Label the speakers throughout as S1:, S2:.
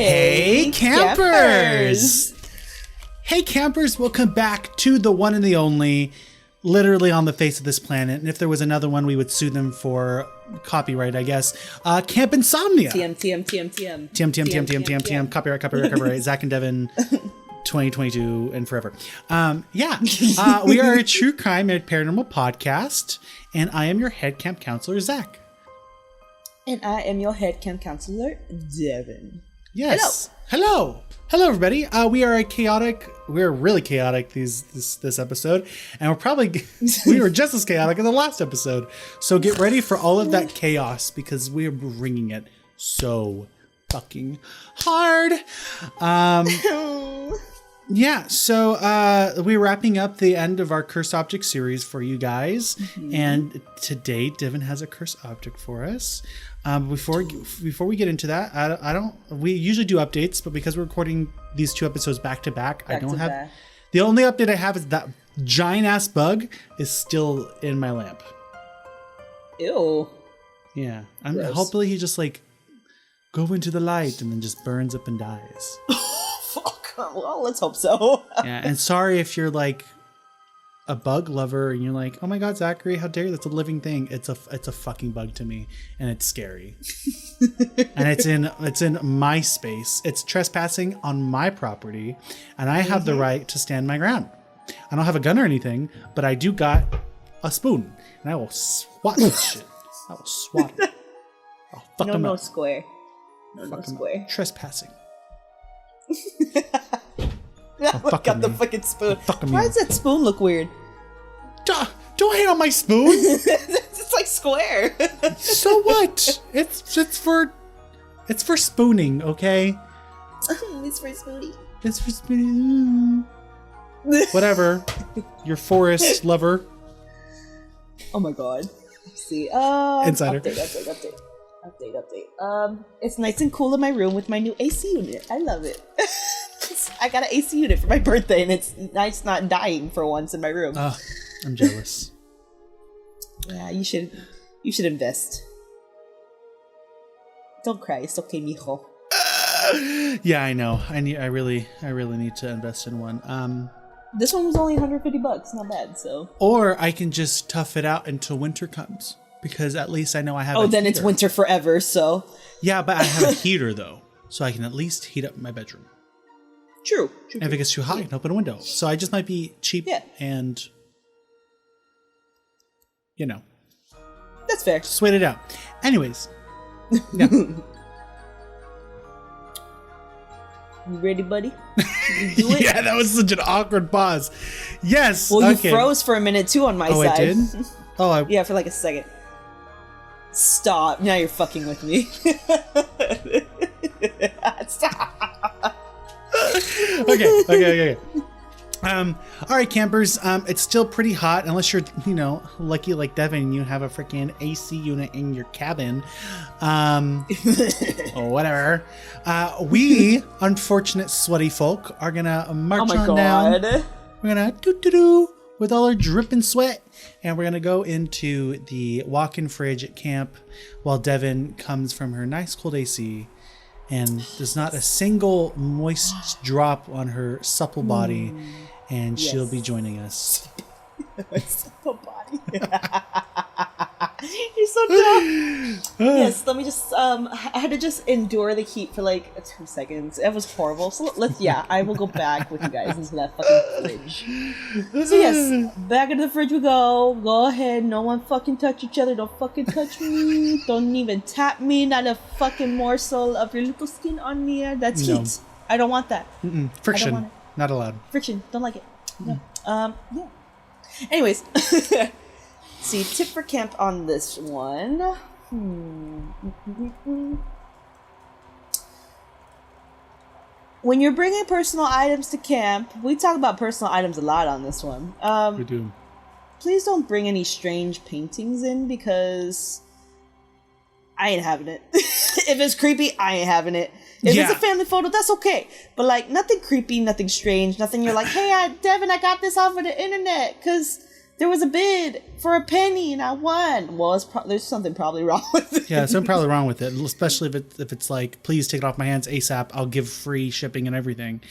S1: Hey, campers! Hey, campers, welcome back to the one and the only, literally on the face of this planet. And if there was another one, we would sue them for copyright, I guess. Camp Insomnia. TM. Copyright. Zach and Devon, 2022 and forever. We are a true crime and paranormal podcast, and I am your head camp counselor, Zach.
S2: And I am your head camp counselor, Devon.
S1: Yes. Hello, everybody. We are really chaotic this episode, and we were just as chaotic in the last episode. So get ready for all of that chaos because we are bringing it so fucking hard. So we're wrapping up the end of our Cursed Object series for you guys, and today Devon has a cursed object for us. Before we get into that, we usually do updates, but because we're recording these two episodes back to back, I don't have. The only update I have is that giant ass bug is still in my lamp.
S2: Ew.
S1: Yeah. Hopefully he just go into the light and then just burns up and dies.
S2: Fuck. Well, let's hope so.
S1: Yeah, and sorry if you're a bug lover and you're like, oh my god, Zachary, how dare you? That's a living thing. It's a fucking bug to me, and it's scary. And it's in my space. It's trespassing on my property, and I have the right to stand my ground. I don't have a gun or anything, but I do got a spoon, and I will swat this shit. I will swat it. I'll fuck him up.
S2: Square. No square.
S1: Trespassing.
S2: Look at the fucking spoon. Why does that spoon look weird?
S1: Don't hate on my spoon.
S2: It's like square.
S1: So what? It's for spooning, okay?
S2: It's for spooning.
S1: It's for spooning. Whatever. Your forest lover.
S2: Oh my god. Let's see.
S1: Insider.
S2: Update. It's nice and cool in my room with my new AC unit. I love it. I got an AC unit for my birthday, and it's nice not dying for once in my room.
S1: I'm jealous.
S2: Yeah, you should invest. Don't cry. It's okay, mijo.
S1: Yeah, I know. I really need to invest in one.
S2: This one was only $150. Not bad. So.
S1: Or I can just tough it out until winter comes, because at least I know I have.
S2: Oh, then it's winter forever. So.
S1: Yeah, but I have a heater though, so I can at least heat up my bedroom.
S2: True.
S1: And if it gets too hot, I can open a window. So I just might be cheap and,
S2: That's fair.
S1: Just wait it out. Anyways. Yeah.
S2: You ready, buddy? You do it?
S1: Yeah, that was such an awkward pause. Yes.
S2: Well, you froze for a minute too on my side.
S1: I did?
S2: Yeah, for like a second. Stop. Now you're fucking with me. Stop.
S1: Okay. All right, campers. It's still pretty hot unless you're, lucky like Devon and you have a freaking AC unit in your cabin. Or whatever. We, unfortunate sweaty folk, are gonna march on down. We're gonna do with all our dripping sweat, and we're gonna go into the walk-in fridge at camp while Devon comes from her nice cold AC. And there's not a single moist drop on her supple body, and she'll be joining us.
S2: My supple body. You're so dumb. Yes, let me just. I had to just endure the heat for 2 seconds. It was horrible. So I will go back with you guys into that fucking fridge. So yes, back into the fridge we go. Go ahead. No one fucking touch each other. Don't fucking touch me. Don't even tap me. Not a fucking morsel of your little skin on me. That's heat. I don't want that.
S1: Friction.
S2: I don't want it.
S1: Not allowed.
S2: Friction. Don't like it. No. Yeah. Anyways. See, tip for camp on this one. When you're bringing personal items to camp, we talk about personal items a lot on this one.
S1: We do.
S2: Please don't bring any strange paintings in, because I ain't having it. If it's creepy, I ain't having it. If it's a family photo, that's okay. But nothing creepy, nothing strange, nothing you're like, hey, Devon, I got this off of the internet, because there was a bid for a penny and I won. Well, there's something probably wrong with it.
S1: Yeah, something probably wrong with it, especially if it's like, please take it off my hands ASAP. I'll give free shipping and everything.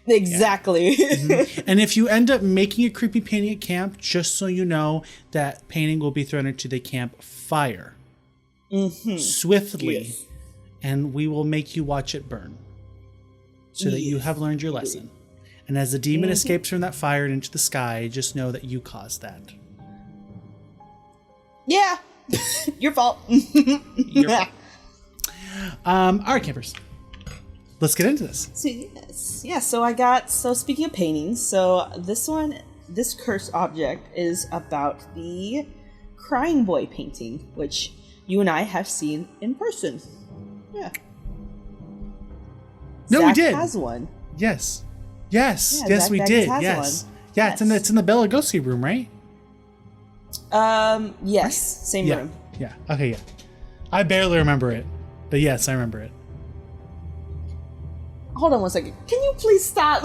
S2: Exactly.
S1: Yeah. Mm-hmm. And if you end up making a creepy painting at camp, just so you know, that painting will be thrown into the campfire swiftly, and we will make you watch it burn so that you have learned your lesson. And as the demon escapes from that fire and into the sky, just know that you caused that.
S2: Yeah. Your fault.
S1: Your fault. All right, campers. Let's get into this.
S2: So, yes. Yeah, so speaking of paintings, so this cursed object is about the Crying Boy painting, which you and I have seen in person. Yeah.
S1: No,
S2: Zach
S1: we did.
S2: has one.
S1: Yes,
S2: Zach
S1: we did. Yes.
S2: One.
S1: Yeah,
S2: yes.
S1: it's in the Bela Lugosi room, right?
S2: Yes, right? Same room.
S1: Yeah. Okay, yeah. I barely remember it, but yes, I remember it.
S2: Hold on one second. Can you please stop?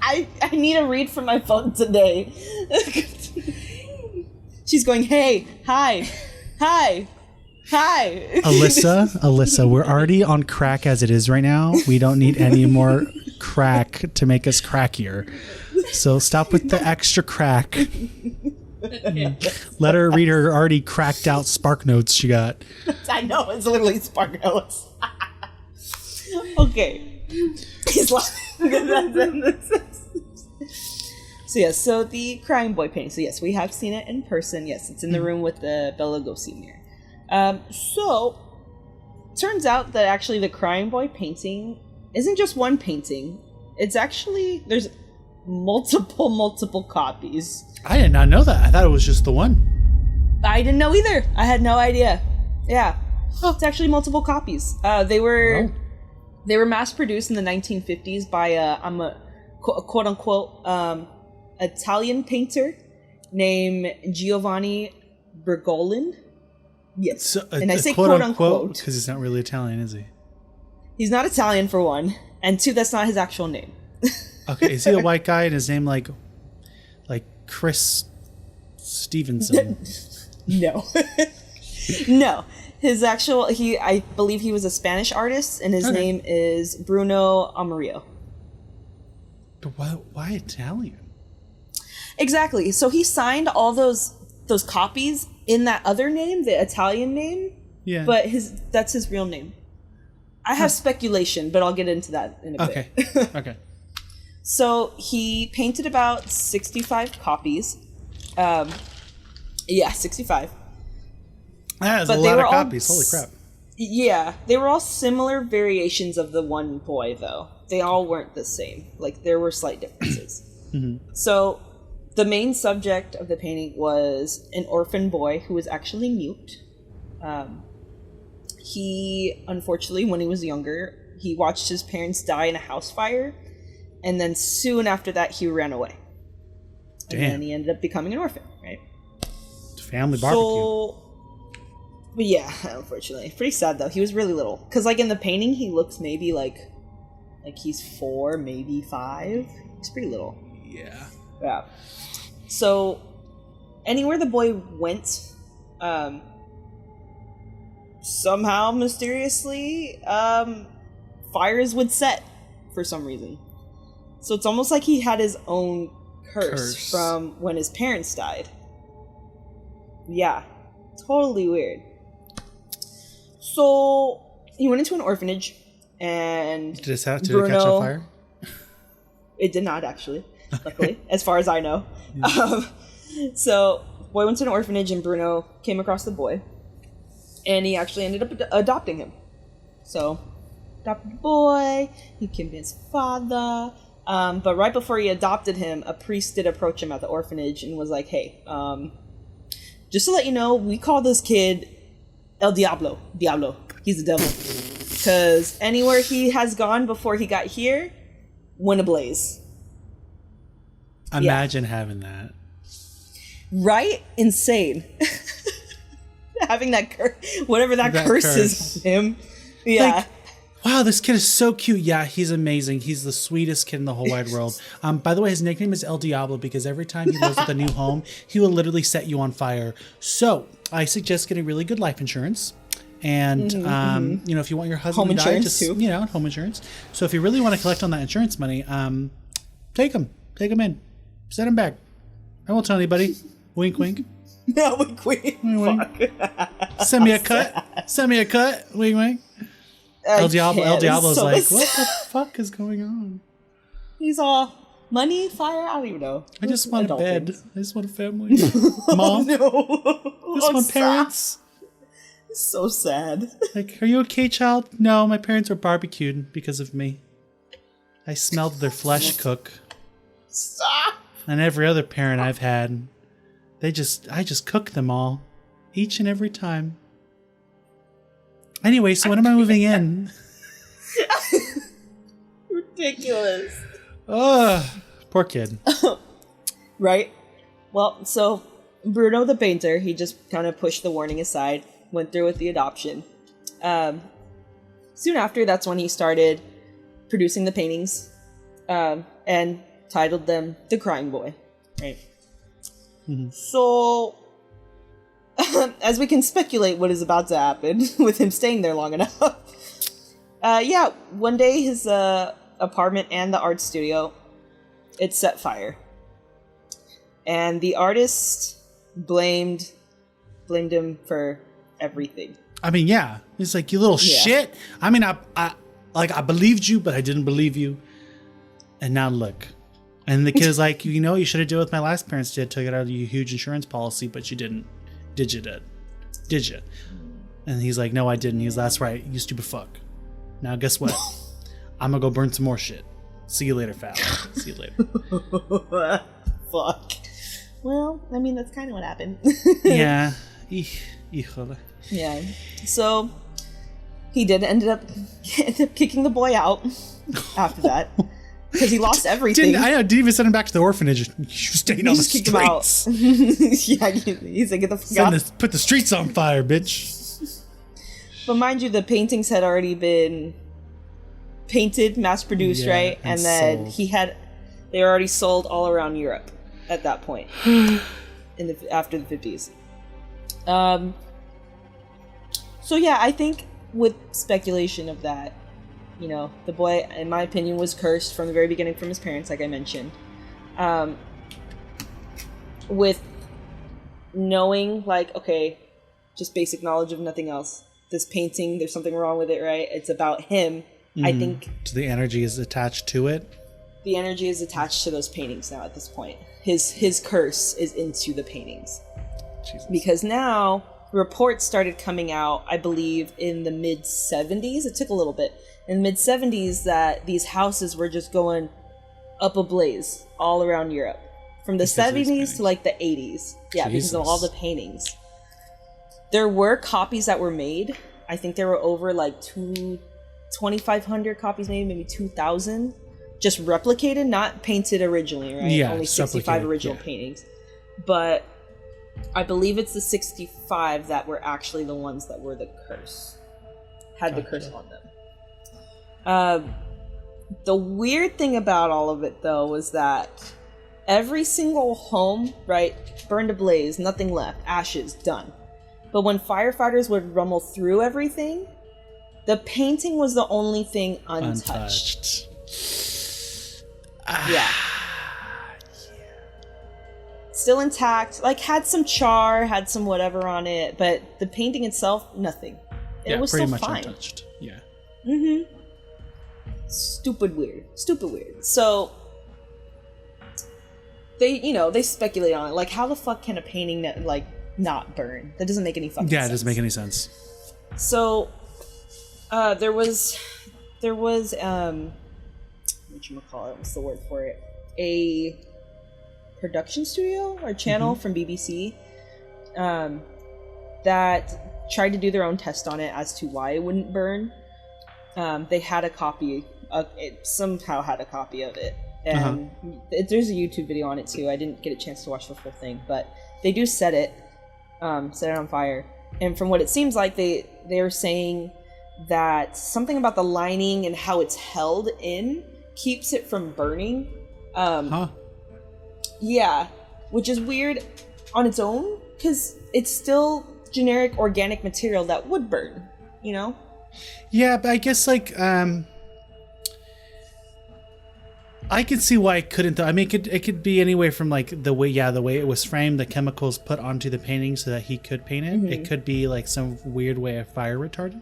S2: I need a read from my phone today. She's going, hey, hi.
S1: Alyssa, we're already on crack as it is right now. We don't need any more crack to make us crackier. So stop with the extra crack. Let her read her already cracked out Spark Notes she got.
S2: I know, it's literally Spark Notes. Okay. He's laughing. So the Crying Boy painting. So yes, we have seen it in person. Yes, it's in the room with the Bela Lugosi mirror. So turns out that actually the Crying Boy painting isn't just one painting. It's actually, there's multiple copies.
S1: I did not know that. I thought it was just the one.
S2: I didn't know either. I had no idea. Yeah. It's actually multiple copies. They were mass produced in the 1950s by a quote unquote Italian painter named Giovanni Bergolin. Yes.
S1: So,
S2: and I say quote unquote
S1: because he's not really Italian, is he?
S2: He's not Italian, for one, and two, that's not his actual name.
S1: Okay, is he a white guy and his name like Chris Stevenson?
S2: No. No. His actual, I believe he was a Spanish artist, and his name is Bruno Amarillo.
S1: But why Italian?
S2: Exactly. So he signed all those copies in that other name, the Italian name.
S1: Yeah.
S2: But that's his real name. I have speculation, but I'll get into that in a bit.
S1: Okay.
S2: So he painted about 65 copies. 65.
S1: That's a lot of copies. Holy crap.
S2: Yeah. They were all similar variations of the one boy, though. They all weren't the same. Like, there were slight differences. Mm-hmm. So the main subject of the painting was an orphan boy who was actually mute. He, unfortunately, when he was younger, he watched his parents die in a house fire. And then soon after that, he ran away.
S1: Damn.
S2: And then he ended up becoming an orphan, right?
S1: Family barbecue.
S2: But yeah, unfortunately. Pretty sad, though. He was really little. Because, like, in the painting, he looks maybe like he's 4, maybe 5. He's pretty little. Yeah. So, anywhere the boy went, somehow, mysteriously, fires would set for some reason. So it's almost like he had his own curse from when his parents died. Yeah. Totally weird. So he went into an orphanage and
S1: did it catch on fire?
S2: It did not, actually. Luckily, as far as I know. Yeah. So boy went to an orphanage and Bruno came across the boy. And he actually ended up adopting him. So adopted the boy, he became his father. But right before he adopted him, a priest did approach him at the orphanage and was like, hey, just to let you know, we call this kid El Diablo. He's the devil. Because anywhere he has gone before he got here, went ablaze.
S1: Imagine having that.
S2: Right? Insane. Having that curse, whatever that curse is on him. Yeah.
S1: wow, this kid is so cute. Yeah, he's amazing. He's the sweetest kid in the whole wide world. By the way, his nickname is El Diablo because every time he lives with a new home, he will literally set you on fire. So I suggest getting really good life insurance. And, you know, if you want your husband
S2: home
S1: to die,
S2: insurance
S1: just,
S2: too.
S1: you know, home insurance. So if you really want to collect on that insurance money, take him in, send him back. I won't tell anybody. Wink, wink.
S2: No, wink, wink.
S1: Wink. Send me a cut. Wink, wink. El Diablo's
S2: so
S1: like, what the fuck is going on?
S2: He's all money, fire. I don't even know.
S1: I just want a
S2: Adult
S1: bed.
S2: things.
S1: I just want a family. Mom,
S2: No,
S1: I just want parents.
S2: So sad.
S1: Like, are you okay, child? No, my parents were barbecued because of me. I smelled their flesh cook.
S2: Stop.
S1: And every other parent I've had, I just cook them all, each and every time. Anyway, so when am I moving in?
S2: Ridiculous.
S1: Ugh, poor kid.
S2: Right? Well, so Bruno the painter, he just kind of pushed the warning aside, went through with the adoption. Soon after, that's when he started producing the paintings, and titled them The Crying Boy. Right?
S1: Mm-hmm.
S2: So, as we can speculate what is about to happen with him staying there long enough. Yeah, one day his apartment and the art studio, it set fire. And the artist blamed him for everything.
S1: I mean, yeah. It's like, you little shit. I mean, I believed you, but I didn't believe you. And now look. And the kid is like, you know, you should have did what my last parents did, took it out of your huge insurance policy, but you didn't. Did you? And he's like, no, I didn't. He's like, that's right, you stupid fuck. Now guess what? I'm gonna go burn some more shit. See you later, Fat. See you later.
S2: Fuck. Well, I mean, that's kind of what happened.
S1: Yeah.
S2: Yeah. So he did end up kicking the boy out after that because he lost everything.
S1: Didn't even send him back to the orphanage. You staying on the
S2: just kicked him out.
S1: streets.
S2: Yeah, he's like, get the fuck out.
S1: Put the streets on fire, bitch.
S2: But mind you, the paintings had already been painted, mass-produced, right? And then
S1: sold.
S2: they were already sold all around Europe at that point, after the 50s. So yeah, I think with speculation of that, you know, the boy, in my opinion, was cursed from the very beginning from his parents, like I mentioned. With knowing, like, okay, just basic knowledge of nothing else. This painting, there's something wrong with it, right? It's about him. I think...
S1: So the energy is attached to it?
S2: The energy is attached to those paintings now at this point. His curse is into the paintings.
S1: Jesus.
S2: Because now, reports started coming out, I believe, in the mid-70s. It took a little bit. In the mid-70s, that these houses were just going up ablaze all around Europe. From the 70s to, like, the 80s. Yeah, because of all the paintings. There were copies that were made. I think there were over, like, 2,500 copies made, maybe 2,000. Just replicated, not painted originally, right?
S1: Yeah,
S2: only 65 original paintings. But I believe it's the 65 that were actually the ones that were the curse. Had the curse on them. The weird thing about all of it, though, was that every single home, right, burned ablaze, nothing left, ashes, done. But when firefighters would rumble through everything, the painting was the only thing untouched. Yeah. Still intact, like had some char, had some whatever on it, but the painting itself, nothing. It was
S1: pretty
S2: still
S1: much
S2: fine.
S1: Untouched. Yeah.
S2: Mm-hmm. Stupid weird. So they speculate on it. Like, how the fuck can a painting not burn? That doesn't make any fucking sense.
S1: Yeah, it doesn't make any sense.
S2: So there was what's the word for it? A production studio or channel from BBC that tried to do their own test on it as to why it wouldn't burn. They had a copy of it, somehow had a copy of it. And there's a YouTube video on it too. I didn't get a chance to watch the full thing, but they do set it on fire. And from what it seems like, they were saying that something about the lining and how it's held in keeps it from burning. Yeah, which is weird on its own because it's still generic organic material that would burn, you know?
S1: Yeah, but I guess like I can see why it couldn't though. I mean, it could be anyway from like the way it was framed, the chemicals put onto the painting so that he could paint it. It could be like some weird way of fire retardant.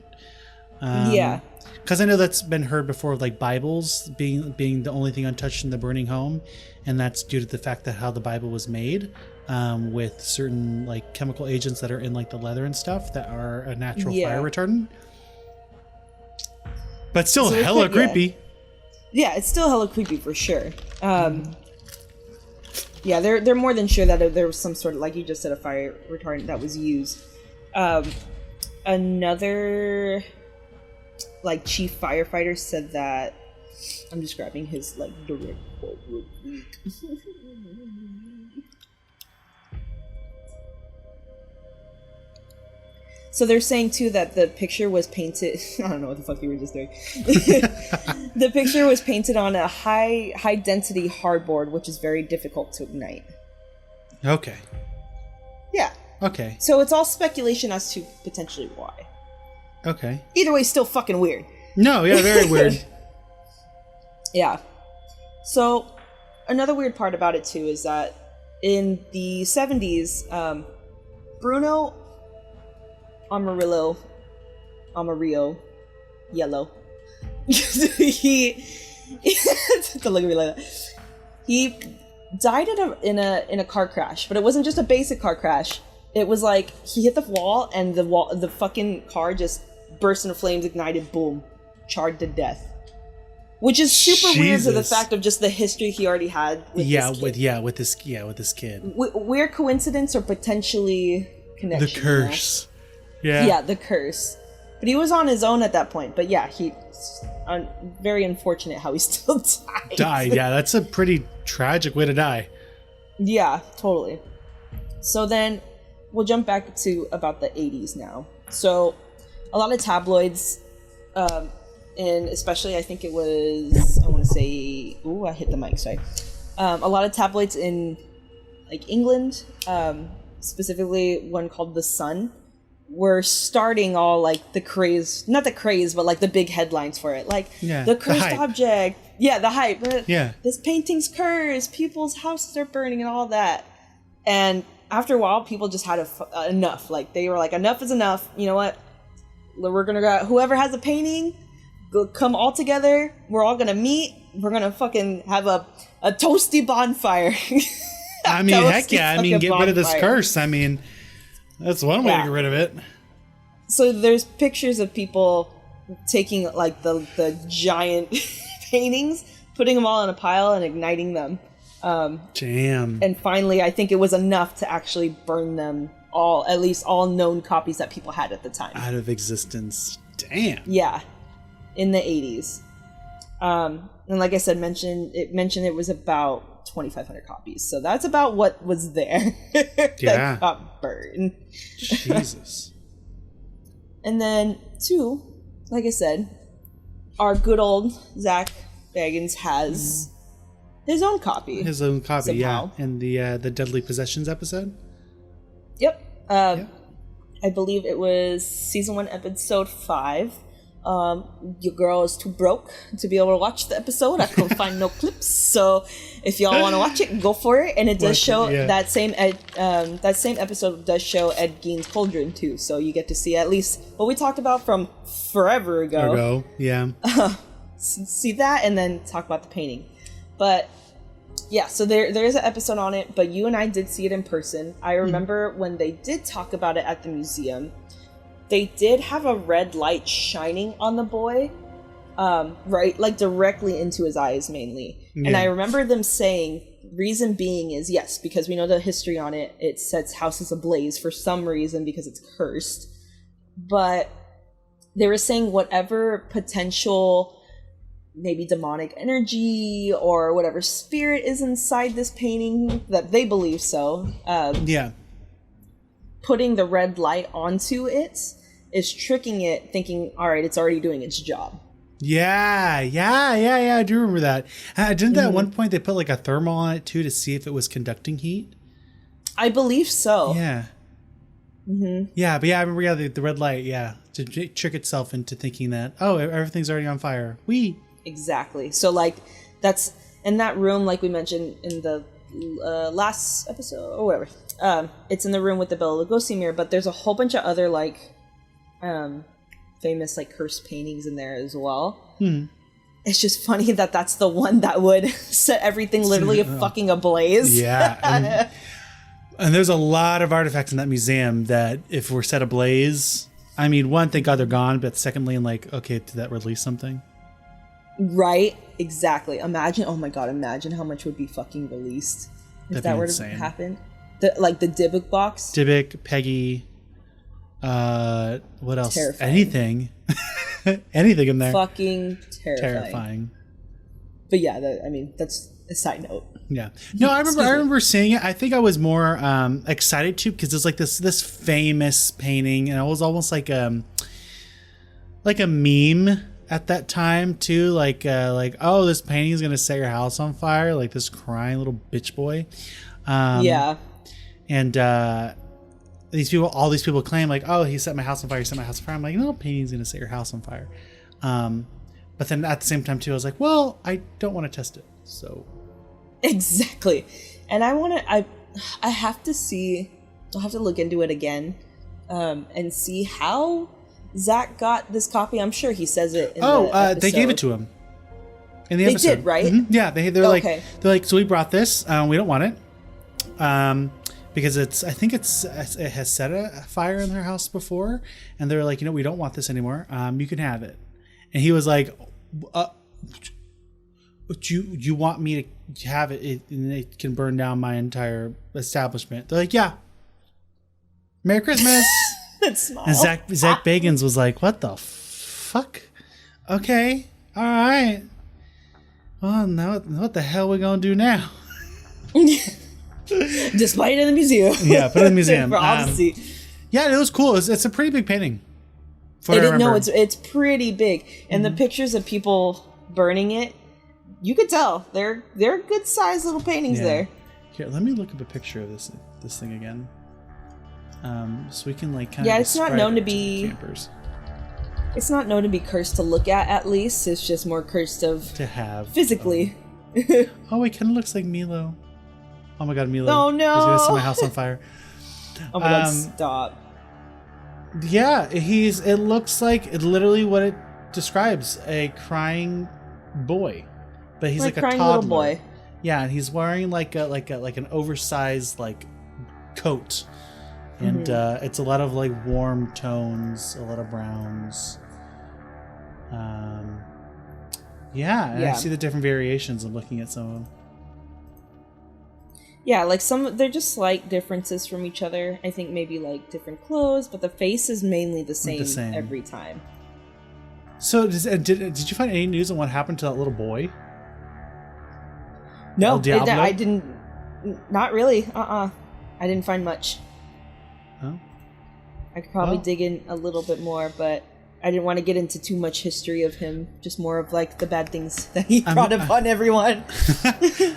S2: Yeah,
S1: because I know that's been heard before, of like Bibles being the only thing untouched in the burning home, and that's due to the fact that how the Bible was made, with certain like chemical agents that are in like the leather and stuff that are a natural fire retardant. But still, so hella creepy.
S2: Yeah, it's still hella creepy for sure. Yeah, they're more than sure that there was some sort of, like you just said, a fire retardant that was used. Another like chief firefighter said that, I'm just grabbing his like direct quote real quick. So they're saying too that the picture was painted. I don't know what the fuck you were just doing. The picture was painted on a high density hardboard, which is very difficult to ignite.
S1: Okay.
S2: Yeah.
S1: Okay.
S2: So it's all speculation as to potentially why.
S1: Okay.
S2: Either way, still fucking weird.
S1: No, yeah, very weird.
S2: Yeah. So another weird part about it too is that in the 70s, Bruno Amarillo, yellow. He don't look at me like that. He died in a car crash, but it wasn't just a basic car crash. It was like he hit the wall, and the fucking car just burst into flames, ignited, boom, charred to death. Which is super weird to the fact of just the history he already had with this kid. Weird coincidence or potentially connection.
S1: The curse.
S2: Yeah, the curse. But he was on his own at that point. But yeah, very unfortunate how he still died.
S1: Yeah, that's a pretty tragic way to die. Yeah,
S2: totally. So then we'll jump back to about the 80s now. So a lot of tabloids, and especially I think it was, I want to say, I hit the mic, sorry. A lot of tabloids in like England, specifically one called The Sun, were starting all like the craze, not the craze, but like the big headlines for it. Like the cursed object. Yeah, the hype.
S1: Yeah.
S2: This painting's cursed. People's houses are burning and all that. And after a while, people just had enough. Like they were like, enough is enough. You know what? We're going to go, whoever has a painting, go come all together. We're all going to meet. We're going to fucking have a toasty bonfire.
S1: I mean, heck yeah. I mean, get rid of this curse. I mean, that's one way to get rid of it.
S2: So there's pictures of people taking like the giant paintings, putting them all in a pile and igniting them.
S1: Damn.
S2: And finally, I think it was enough to actually burn them all, at least all known copies that people had at the time.
S1: Out of existence. Damn.
S2: Yeah. In the 80s. And like I said, mentioned it was about 2,500 copies. So that's about what was there. That got burned.
S1: Jesus.
S2: And then, two, like I said, our good old Zach Bagans has his own copy.
S1: His own copy, somehow. Yeah. In the Deadly Possessions episode?
S2: Yep. I believe it was season 1, episode 5. Your girl is too broke to be able to watch the episode. I couldn't find no clips, so if y'all want to watch it, go for it. And it does show that same episode does show Ed Gein's Cauldron too, so you get to see at least what we talked about from forever ago.
S1: Yeah.
S2: See that, and then talk about the painting. But yeah, so there is an episode on it, but you and I did see it in person. I remember when they did talk about it at the museum. They did have a red light shining on the boy, right, like directly into his eyes mainly. Yeah. And I remember them saying, reason being is, yes, because we know the history on it, it sets houses ablaze for some reason because it's cursed. But they were saying whatever potential, maybe demonic energy or whatever spirit is inside this painting, that they believe so. Putting the red light onto it is tricking it, thinking, all right, it's already doing its job.
S1: Yeah. I do remember that. Didn't that at one point they put like a thermal on it too to see if it was conducting heat?
S2: I believe so.
S1: Yeah. Yeah, but yeah, I remember the red light, to trick itself into thinking that, oh, everything's already on fire.
S2: Exactly. So like that's in that room, like we mentioned in the last episode or whatever. It's in the room with the Bela Lugosi mirror, but there's a whole bunch of other like famous like cursed paintings in there as well. It's just funny that that's the one that would set everything literally fucking ablaze.
S1: Yeah. And there's a lot of artifacts in that museum that if we're set ablaze, I mean, one, thank God they're gone, but secondly, like, okay, did that release something?
S2: Right? Exactly. Imagine how much would be fucking released if that were to happen. The Dybbuk box.
S1: Dybbuk, Peggy, what else?
S2: Terrifying.
S1: Anything. Anything in there.
S2: Fucking terrifying. But yeah, that's a side note.
S1: Yeah. No, I remember seeing it. I think I was more excited too because it's like this famous painting, and it was almost like a meme at that time too. Like oh, this painting is gonna set your house on fire. Like this crying little bitch boy.
S2: Yeah.
S1: And all these people claim like, oh, he set my house on fire. He set my house on fire. I'm like, no, painting's gonna set your house on fire. But then at the same time too, I was like, well, I don't want to test it, so.
S2: Exactly. And I have to see, I'll have to look into it again and see how Zach got this copy. I'm sure he says it in the episode.
S1: They gave it to him in the episode.
S2: They did, right?
S1: Mm-hmm. Yeah, they're like, so we brought this, we don't want it because I think it has set a fire in their house before, and they're like, we don't want this anymore, you can have it. And he was like, you want me to have it and it can burn down my entire establishment? They're like, yeah. Merry Christmas.
S2: That smile.
S1: And Zach Bagans was like, what the fuck? Okay. All right. Well, now what the hell are we going to do now?
S2: Display it in the museum.
S1: Yeah, put it in the museum.
S2: For all to see.
S1: Yeah, it was cool. It's a pretty big painting.
S2: It's pretty big. And the pictures of people burning it, you could tell they're good sized little paintings there.
S1: Here, let me look up a picture of this thing again, so we can like kind of.
S2: Yeah, it's not known to
S1: be.
S2: Campers. It's not known to be cursed to look at least. It's just more cursed to have physically.
S1: Oh, it kind of looks like Milo. Oh my God, Milo!
S2: Oh no!
S1: He's gonna set my house on fire.
S2: Oh my God! Stop.
S1: Yeah, it looks like literally what it describes: a crying boy. But he's like a toddler.
S2: Little boy.
S1: Yeah, and he's wearing like an oversized like coat, and it's a lot of like warm tones, a lot of browns. I see the different variations. I'm looking at some of them.
S2: Yeah, like they're just slight differences from each other. I think maybe like different clothes, but the face is mainly the same every time. So
S1: did you find any news on what happened to that little boy?
S2: No, I didn't. Not really. I didn't find much.
S1: Oh.
S2: I could probably dig in a little bit more, but I didn't want to get into too much history of him. Just more of like the bad things that he brought upon everyone.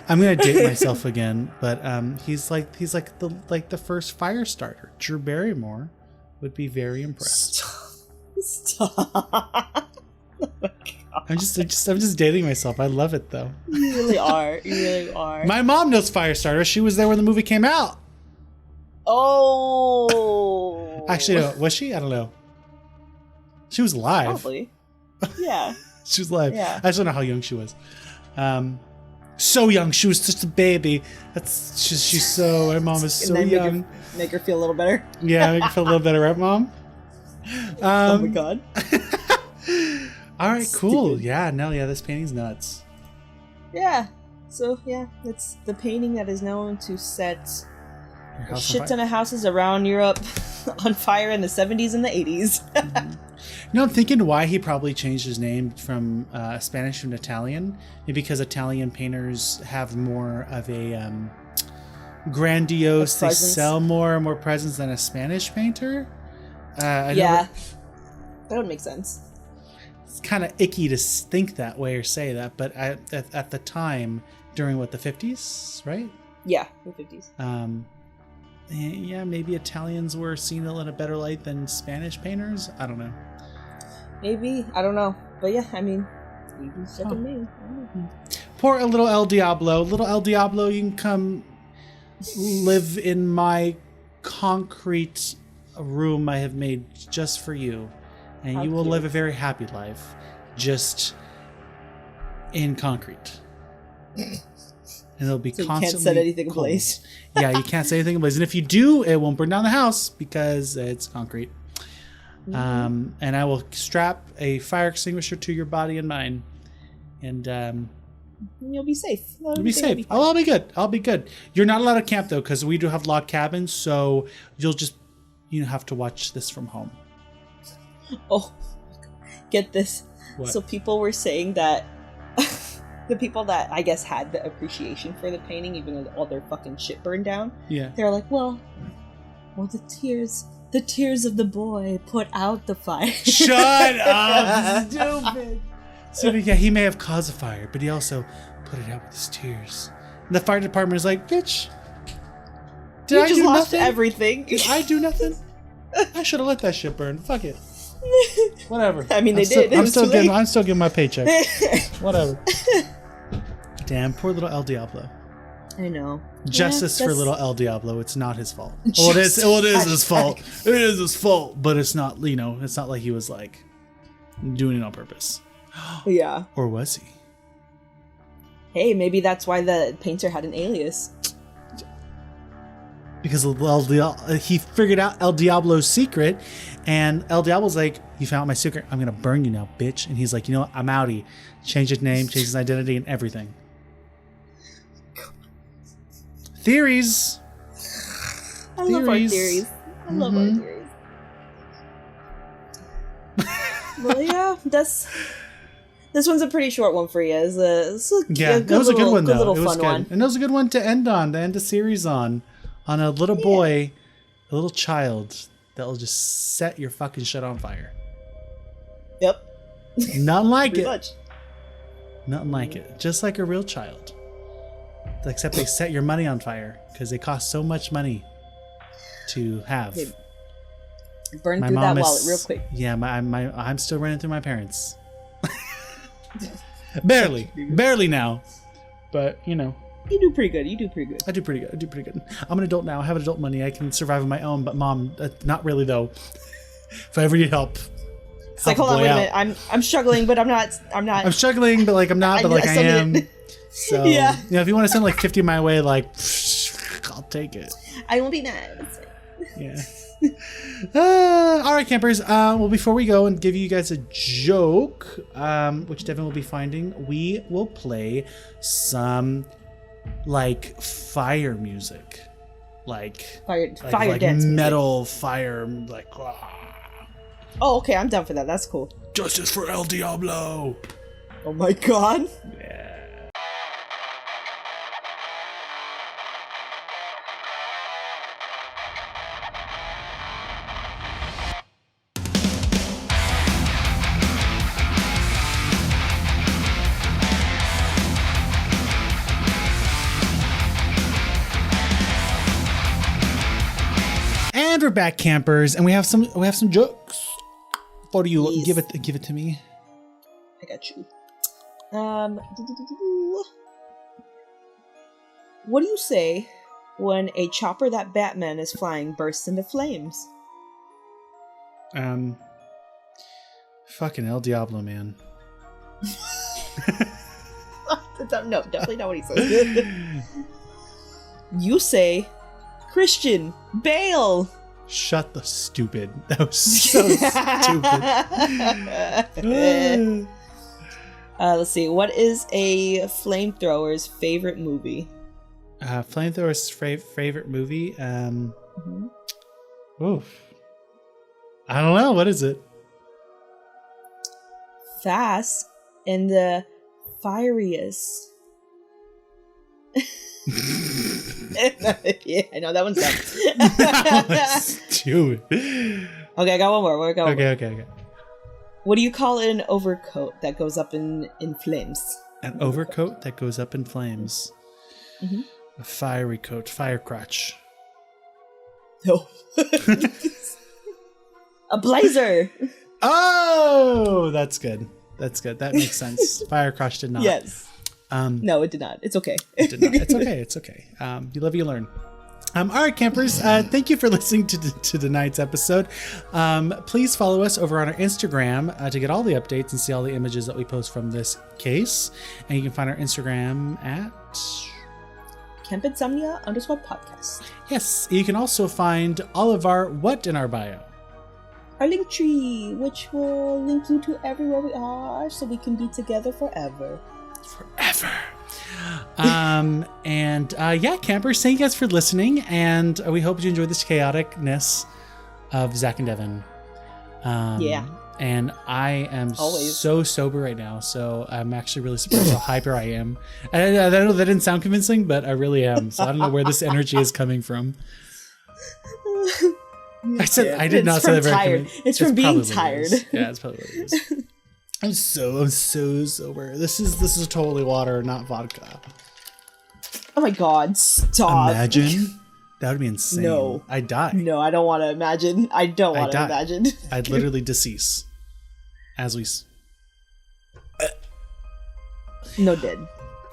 S1: I'm gonna date myself again, but he's like the first fire starter. Drew Barrymore would be very impressed.
S2: Stop.
S1: I'm just dating myself. I love it though.
S2: You really are. You really are.
S1: My mom knows Firestarter. She was there when the movie came out.
S2: Oh.
S1: Actually, no, was she? I don't know. She was alive.
S2: Probably. Yeah.
S1: She was alive.
S2: Yeah.
S1: I just don't know how young she was. So young. She was just a baby. She's so. My mom is so young.
S2: Make her feel a little better.
S1: Yeah, make her feel a little better, right, Mom?
S2: Oh my God.
S1: All right, cool. This painting's nuts.
S2: Yeah. So it's the painting that is known to set a shit ton of houses around Europe on fire in the 70s and the 80s.
S1: I'm thinking why he probably changed his name from Spanish to Italian, because Italian painters have more of a grandiose. They sell more presence than a Spanish painter.
S2: That would make sense.
S1: It's kind of icky to think that way or say that, but at the time, during what, the 50s, right?
S2: Yeah, the 50s.
S1: Yeah, maybe Italians were seen in a better light than Spanish painters. I don't know.
S2: Maybe, I don't know, but yeah, I mean, you do fucking me.
S1: Poor little El Diablo. Little El Diablo, you can come live in my concrete room I have made just for you, and
S2: How
S1: you will
S2: cute.
S1: live a very happy life, just in concrete. And it'll be
S2: So you
S1: constantly
S2: can't set anything in
S1: cold.
S2: place.
S1: Yeah, you can't set anything in place, and if you do, it won't burn down the house because it's concrete. And I will strap a fire extinguisher to your body and mine, and
S2: You'll be safe.
S1: you'll be safe. I'll be good. I'll be good. You're not allowed to camp though, because we do have log cabins, so you'll just have to watch this from home.
S2: Oh, get this.
S1: What?
S2: So people were saying that the people that I guess had the appreciation for the painting, even though all their fucking shit burned down,
S1: Yeah.
S2: they're like, well, the tears of the boy put out the fire.
S1: Shut up, stupid. So yeah, he may have caused a fire, but he also put it out with his tears. And the fire department is like, bitch, did
S2: You
S1: I
S2: just
S1: do
S2: lost
S1: nothing?
S2: everything.
S1: Did I do nothing? I should have let that shit burn. Fuck it. Whatever.
S2: I mean, they
S1: did.
S2: did. It was too late.
S1: I'm still getting my paycheck. Whatever. Damn, poor little El Diablo.
S2: I know.
S1: Justice
S2: Yeah,
S1: for
S2: that's-
S1: little El Diablo. It's not his fault. Well, it is his fault. It is his fault, but it's not. It's not like he was like doing it on purpose.
S2: Yeah.
S1: Or was he?
S2: Hey, maybe that's why the painter had an alias.
S1: Because he figured out El Diablo's secret, and El Diablo's like, "You found my secret. I'm gonna burn you now, bitch." And he's like, "You know what? I'm outie." Changed his name, changed his identity, and everything. Theories.
S2: I love our theories. I love our theories. Well, yeah, this one's a pretty short one for you. It was a good
S1: one though.
S2: little
S1: It was
S2: fun
S1: good,
S2: one.
S1: and it was a good one to end the series on a little boy, a little child that will just set your fucking shit on fire.
S2: Yep.
S1: Nothing like
S2: Pretty
S1: it.
S2: much.
S1: Nothing like it. Just like a real child. Except they set your money on fire because they cost so much money to have.
S2: They burn through that wallet real quick.
S1: Yeah, I'm still running through my parents. barely now, but
S2: You do pretty good.
S1: I do pretty good. I'm an adult now. I have adult money. I can survive on my own. But mom, not really though. If I ever need help,
S2: It's like, hold on, wait a minute. I'm struggling, but I'm not.
S1: I'm struggling, but like I'm not. But like I am. So
S2: Yeah.
S1: if you want to send like 50 my way, like I'll take it.
S2: I won't be nice.
S1: Yeah. All right, campers. Well, before we go and give you guys a joke, which Devon will be finding, we will play some like fire music, like
S2: Fire
S1: like
S2: dance music.
S1: metal fire, like
S2: Oh, okay. I'm down for that. That's cool.
S1: justice for El Diablo.
S2: Oh my god.
S1: Yeah. And we're back, campers, and we have some jokes. What do you
S2: Yes.
S1: give it to me?
S2: I got you. What do you say when a chopper that Batman is flying bursts into flames?
S1: Fucking El Diablo, man.
S2: No, definitely not what he says. You say, Christian, bail!
S1: Shut the stupid. That was so stupid.
S2: Let's see. What is a flamethrower's favorite movie?
S1: Flamethrower's favorite movie? Oof. I don't know. What is it?
S2: Fast and the Furious. Yeah, I know that one's done.
S1: That was stupid.
S2: Okay, I got one more.
S1: Okay.
S2: What do you call an overcoat that goes up in flames?
S1: An overcoat that goes up in flames.
S2: Mm-hmm.
S1: A fiery coat, fire crotch.
S2: No. A blazer.
S1: Oh, that's good. That's good. That makes sense. Fire crotch did not.
S2: Yes. No, it did not. It's okay.
S1: It did not. It's okay. It's okay. You live, you learn. All right, campers. Thank you for listening to tonight's episode. Please follow us over on our Instagram to get all the updates and see all the images that we post from this case. And you can find our Instagram at
S2: campinsomnia_podcast.
S1: Yes. You can also find all of our what in our bio.
S2: Our link tree, which will link you to everywhere we are, so we can be together forever.
S1: Forever. Yeah, campers, thank you guys for listening, and we hope you enjoy this chaoticness of Zach and Devon.
S2: Yeah.
S1: And I am so sober right now, so I'm actually really surprised how hyper I am. And I know that didn't sound convincing, but I really am. So I don't know where this energy is coming from. I did not say that very
S2: tired. It's from being tired.
S1: Yeah, it's probably what it is. I'm so sober. This is totally water, not vodka.
S2: Oh my god, stop.
S1: Imagine. That would be insane.
S2: No.
S1: I'd die.
S2: No, I don't want to imagine. I don't want to imagine.
S1: I'd literally decease. As we...
S2: No, dead.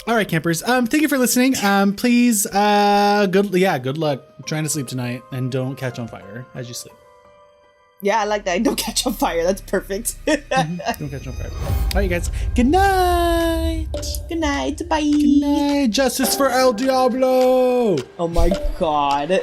S1: All right, campers. Thank you for listening. Please, good luck trying to sleep tonight, and don't catch on fire as you sleep.
S2: Yeah, I like that. Don't catch on fire. That's perfect.
S1: Don't catch on fire. All right, you guys. Good night.
S2: Good night. Bye.
S1: Good night. Justice for El Diablo.
S2: Oh my god.